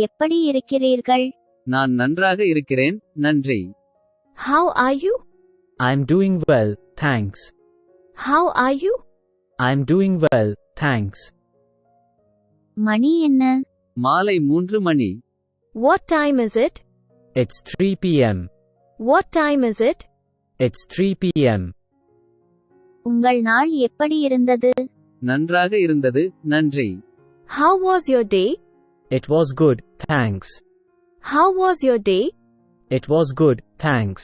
எப்படி இருக்கிறீர்கள்? நான் நன்றாக இருக்கிறேன், நன்றி. How are you? I'm doing well, thanks. How are you? I'm doing well, thanks. மணி என்ன? மாலை 3 மணி. What time is it? It's 3 p.m. What time is it? It's 3 p.m. உங்கள் நாள் எப்படி இருந்தது? நன்றாக இருந்தது, நன்றி. How was your day? It was good, thanks. How was your day? It was good, thanks.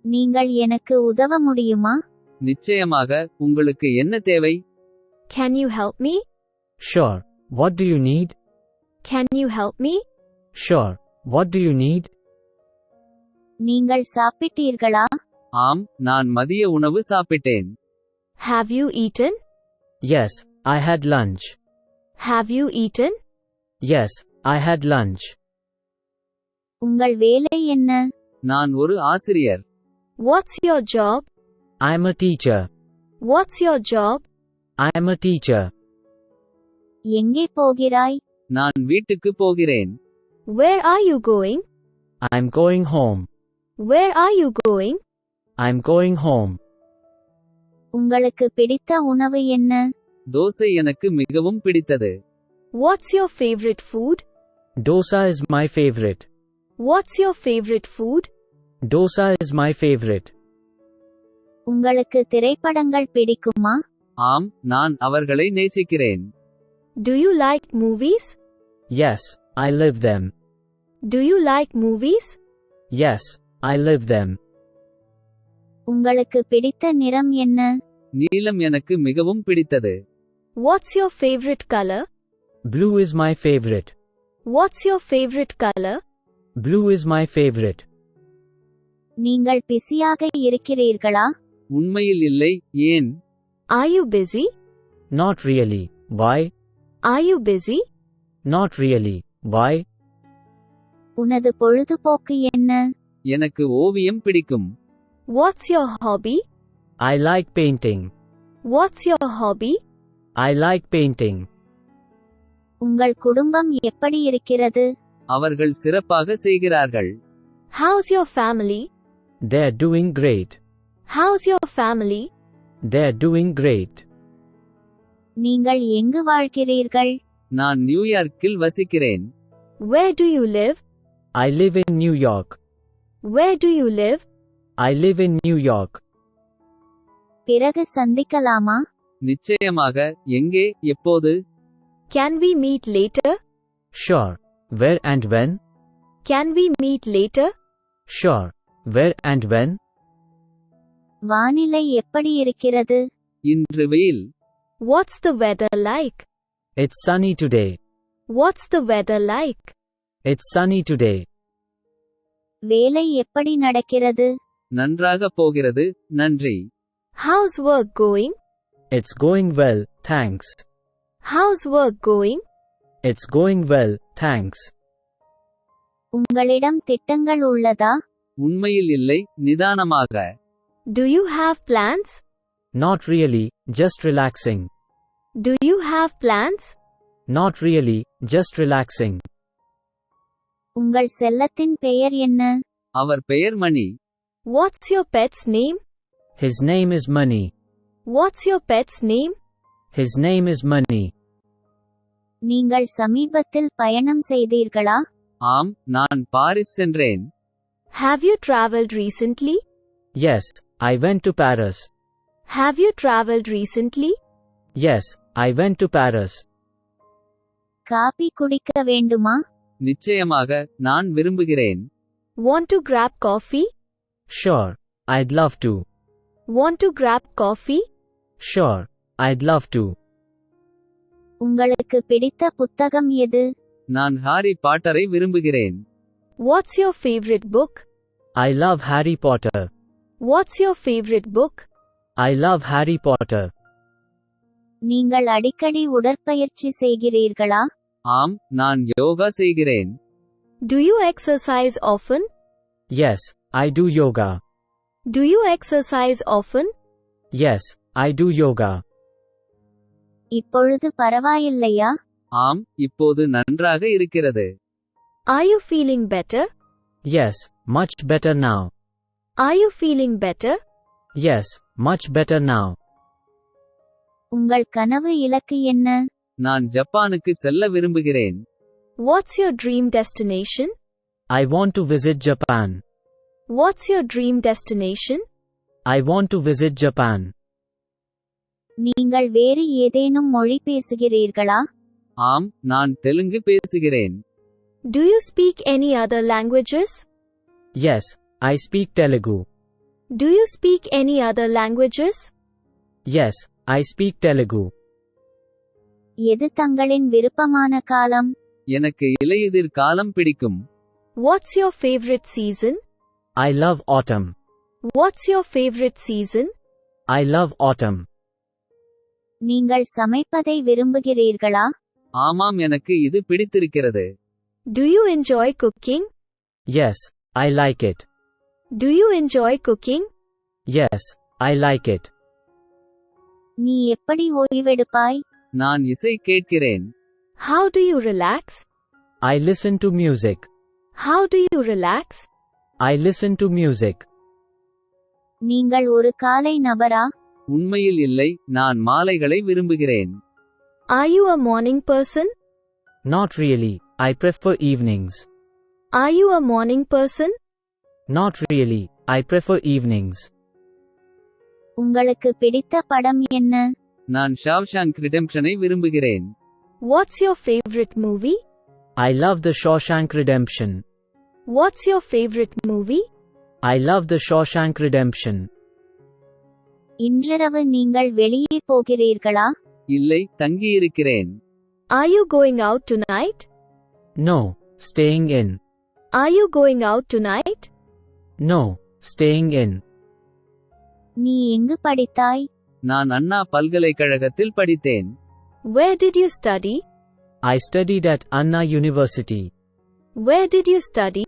நீங்கள் எனக்கு உதவ முடியுமா? நிச்சயமாக, உங்களுக்கு என்ன தேவை? Can you help me? Sure. What do you need? Can you help me? Sure. What do you need? நீங்கள் சாப்பிட்டீர்களா? ஆம், நான் மதிய உணவு சாப்பிட்டேன். Have you eaten? Yes, I had lunch. Have you eaten? Yes, I had lunch. உங்கள் வேலை என்ன? நான் ஒரு ஆசிரியர். What's your job? I'm a teacher. What's your job? I'm a teacher. எங்கே போகிறாய்? நான் வீட்டுக்கு போகிறேன். Where are you going? I'm going home. Where are you going? I'm going home. உங்களுக்கு பிடித்த உணவு என்ன? தோசை எனக்கு மிகவும் பிடித்தது. What's your favorite food? Dosa is my favorite. What's your favorite food? Dosa is my favorite. உங்களுக்கு திரைப்படங்கள் பிடிக்குமா? ஆம், நான் அவர்களை நேசிக்கிறேன். Do you like movies? Yes, I live them. Do you like movies? Yes, I live them. உங்களுக்கு பிடித்த நிறம் என்ன? நீலம் எனக்கு மிகவும் பிடித்தது. What's your favorite color? Blue is my favorite. What's your favorite color? Blue is my favorite. நீங்கள் பிஸியாக இருக்கிறீர்களா? உண்மையில் இல்லை, ஏன்? Are you busy? Not really. Why? Are you busy? Not really. Why? உனது பொழுதுபோக்கு என்ன? எனக்கு ஓவியம் பிடிக்கும். What's your hobby? I like painting. What's your hobby? I like painting. உங்கள் குடும்பம் எப்படி இருக்கிறது? அவர்கள் சிறப்பாக செய்கிறார்கள். How's your family? They're doing great. How's your family? They're doing great. நீங்கள் எங்கு வாழ்கிறீர்கள்? நான் நியூயார்க்கில் வசிக்கிறேன். Where do you live? I live in New York. Where do you live? I live in New York. பிறகு சந்திக்கலாமா? நிச்சயமாக, எங்கே, எப்போது? Can we meet later? Sure. Where and when? Can we meet later? Sure. Where and when? வானிலை எப்படி இருக்கிறது? இன்று வெயில். What's the weather like? It's sunny today. What's the weather like? It's sunny today. வேலை எப்படி நடக்கிறது? நன்றாக போகிறது, நன்றி. How's work going? It's going well, thanks. How's work going? It's going well, thanks. உங்களிடம் திட்டங்கள் உள்ளதா? உண்மையில் இல்லை, நிதானமாக. Do you have plans? Not really, just relaxing. Do you have plans? Not really, just relaxing. உங்கள் செல்லத்தின் பெயர் என்ன? அவர் பெயர் மணி. What's your pet's name? His name is Money. What's your pet's name? His name is Money. நீங்கள் சமீபத்தில் பயணம் செய்தீர்களா? ஆம், நான் Paris சென்றேன். Have you traveled recently? Yes, I went to Paris. Have you traveled recently? Yes, I went to Paris. Coffee குடிக்க வேண்டுமா? நிச்சயமாக, நான் விரும்புகிறேன். Want to grab coffee? Sure, I'd love to. Want to grab coffee? Sure, I'd love to. உங்களுக்கு பிடித்த புத்தகம் எது? நான் ஹாரி பாட்டரை விரும்புகிறேன். What's your favorite book? I love Harry Potter. What's your favorite book? I love Harry Potter. நீங்கள் அடிக்கடி உடற்பயிற்சி செய்கிறீர்களா? ஆம், நான் யோகா செய்கிறேன். Do you exercise often? Yes, I do yoga. Do you exercise often? Yes, I do yoga. இப்பொழுது பரவாயில்லையா? ஆம், இப்போது நன்றாக இருக்கிறது. Are you feeling better? Yes, much better now. Are you feeling better? Yes, much better now. உங்கள் கனவு இலக்கு என்ன? நான் ஜப்பானுக்கு செல்ல விரும்புகிறேன். What's your dream destination? I want to visit Japan. What's your dream destination? I want to visit Japan. நீங்கள் வேறு ஏதேனும் மொழி பேசுகிறீர்களா? ஆம், நான் தெலுங்கு பேசுகிறேன். Do you speak any other languages? Yes, I speak Telugu. Do you speak any other languages? Yes, I speak Telugu. எது தங்களின் விருப்பமான காலம்? எனக்கு இலையுதிர் காலம் பிடிக்கும். What's your favorite season? I love autumn. What's your favorite season? I love autumn. நீங்கள் சமைப்பதை விரும்புகிறீர்களா? ஆமாம், எனக்கு இது பிடித்திருக்கிறது. Do you enjoy cooking? Yes, I like it. Do you enjoy cooking? Yes, I like it. நீ எப்படி ஓய்வெடுப்பாய்? நான் இசை கேட்கிறேன். How do you relax? I listen to music. How do you relax? I listen to music. நீங்கள் ஒரு காலை நபரா? உண்மையில் இல்லை, நான் மாலைகளை விரும்புகிறேன். Are you a morning person? Not really, I prefer evenings. Are you a morning person? Not really, I prefer evenings. உங்களுக்கு பிடித்த படம் என்ன? நான் ஷாவ்ஷாங்க் ரிடெம்ப்ஷனை விரும்புகிறேன். What's your favorite movie? I love The Shawshank Redemption. What's your favorite movie? I love The Shawshank Redemption. இன்றிரவு நீங்கள் வெளியே போகிறீர்களா? இல்லை, தங்கியிருக்கிறேன். Are you going out tonight? No, staying in. Are you going out tonight? No, staying in. நீ எங்கு படித்தாய்? நான் அண்ணா பல்கலைக்கழகத்தில் படித்தேன். Where did you study? I studied at Anna University. Where did you study?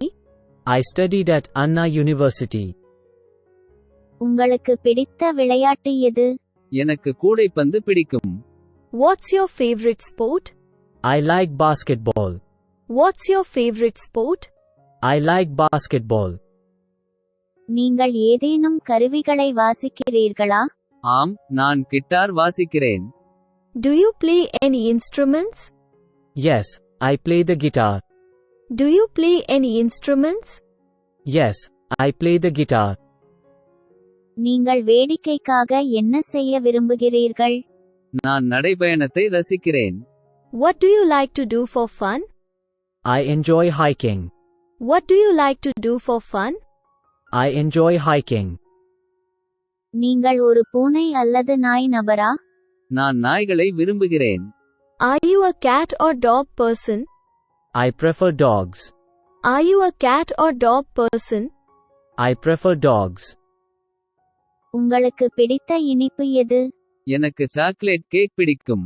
I studied at Anna University. உங்களுக்கு பிடித்த விளையாட்டு எது? எனக்கு கூடைப்பந்து பிடிக்கும். What's your favorite sport? I like basketball. What's your favorite sport? I like basketball. நீங்கள் ஏதேனும் கருவிகளை வாசிக்கிறீர்களா? ஆம், நான் கிட்டார் வாசிக்கிறேன். Do you play any instruments? Yes, I play the guitar. Do you play any instruments? Yes, I play the guitar. நீங்கள் வேடிக்கைக்காக என்ன செய்ய விரும்புகிறீர்கள்? நான் நடைபயணத்தை ரசிக்கிறேன். What do you like to do for fun? I enjoy hiking. What do you like to do for fun? I enjoy hiking. நீங்கள் ஒரு பூனை அல்லது நாய் நபரா? நான் நாய்களை விரும்புகிறேன். Are you a cat or dog person? I prefer dogs. Are you a cat or dog person? I prefer dogs. உங்களுக்கு பிடித்த இனிப்பு எது? எனக்கு சாக்லேட் கேக் பிடிக்கும்.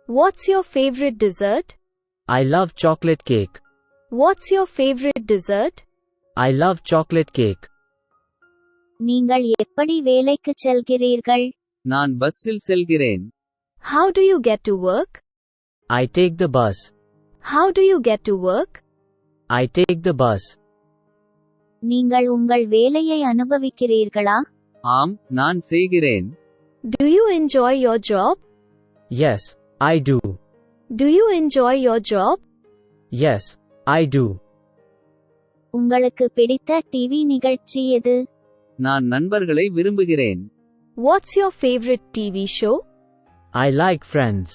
What's your favorite dessert? I love chocolate cake. What's your favorite dessert? I love chocolate cake. நீங்கள் எப்படி வேலைக்கு செல்கிறீர்கள்? நான் பஸ்ஸில் செல்கிறேன். How do you get to work? I take the bus. How do you get to work? I take the bus. நீங்கள் உங்கள் வேலையை அனுபவிக்கிறீர்களா? ஆம், நான் செய்கிறேன். Do you enjoy your job? Yes, I do. Do you enjoy your job? Yes, I do. உங்களுக்கு பிடித்த TV நிகழ்ச்சி எது? நான் நண்பர்களை விரும்புகிறேன். What's your favorite TV show? I like Friends.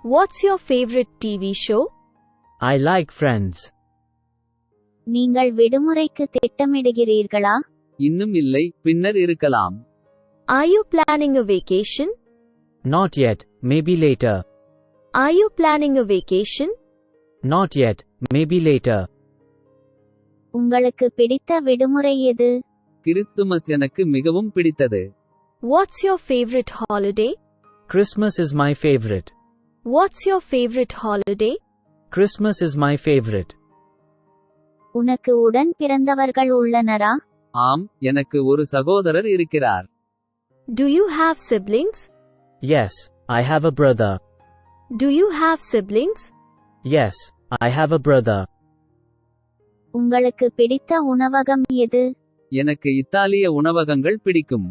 What's your favorite TV show? I like Friends. நீங்கள் விடுமுறைக்கு திட்டமிடுகிறீர்களா? இன்னும் இல்லை, பின்னர் இருக்கலாம். Are you planning a vacation? Not yet, maybe later. Are you planning a vacation? Not yet, maybe later. உங்களுக்கு பிடித்த விடுமுறை எது? கிறிஸ்துமஸ் எனக்கு மிகவும் பிடித்தது. What's your favorite holiday? Christmas is my favorite. What's your favorite holiday? Christmas is my favorite. உனக்கு உடன் பிறந்தவர்கள் உள்ளனரா? ஆம், எனக்கு ஒரு சகோதரர் இருக்கிறார். Do you have siblings? Yes, I have a brother. Do you have siblings? Yes, I have a brother. உங்களுக்கு பிடித்த உணவகம் எது? எனக்கு இத்தாலிய உணவகங்கள் பிடிக்கும்.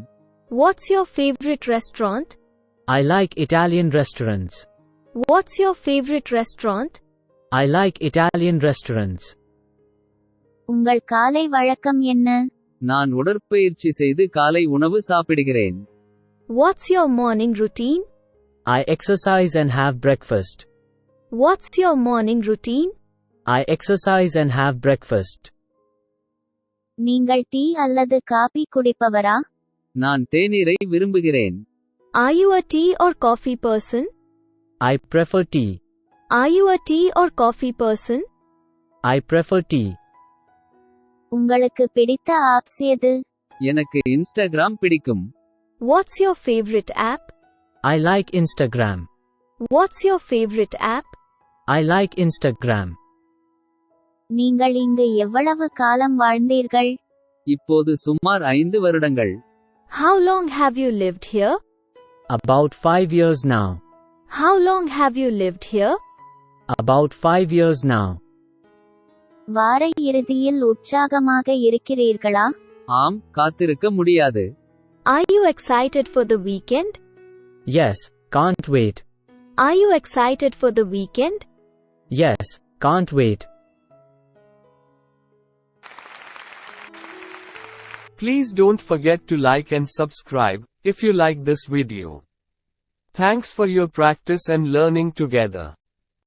What's your favorite restaurant? I like Italian restaurants. What's your favorite restaurant? I like Italian restaurants. உங்கள் காலை வழக்கம் என்ன? நான் உடற்பயிற்சி செய்து காலை உணவு சாப்பிடுகிறேன். What's your morning routine? I exercise and have breakfast. What's your morning routine? I exercise and have breakfast. நீங்கள் டீ அல்லது காபி குடிப்பவரா? நான் தேநீரை விரும்புகிறேன். Are you a tea or coffee person? I prefer tea. Are you a tea or coffee person? I prefer tea. உங்களுக்கு பிடித்த apps எது? எனக்கு Instagram பிடிக்கும். What's your favorite app? I like Instagram. What's your favorite app? I like Instagram. நீங்கள் இங்கு எவ்வளவு காலம் வாழ்ந்தீர்கள்? இப்போது சுமார் 5 வருடங்கள். How long have you lived here? About 5 years now. How long have you lived here? About 5 years now. வார இறுதியில் உற்சாகமாக இருக்கிறீர்களா? ஆம், காத்திருக்க முடியாது. Are you excited for the weekend? Yes, can't wait. Are you excited for the weekend? Yes, can't wait. Please don't forget to like and subscribe if you like this video. Thanks for your practice and learning together.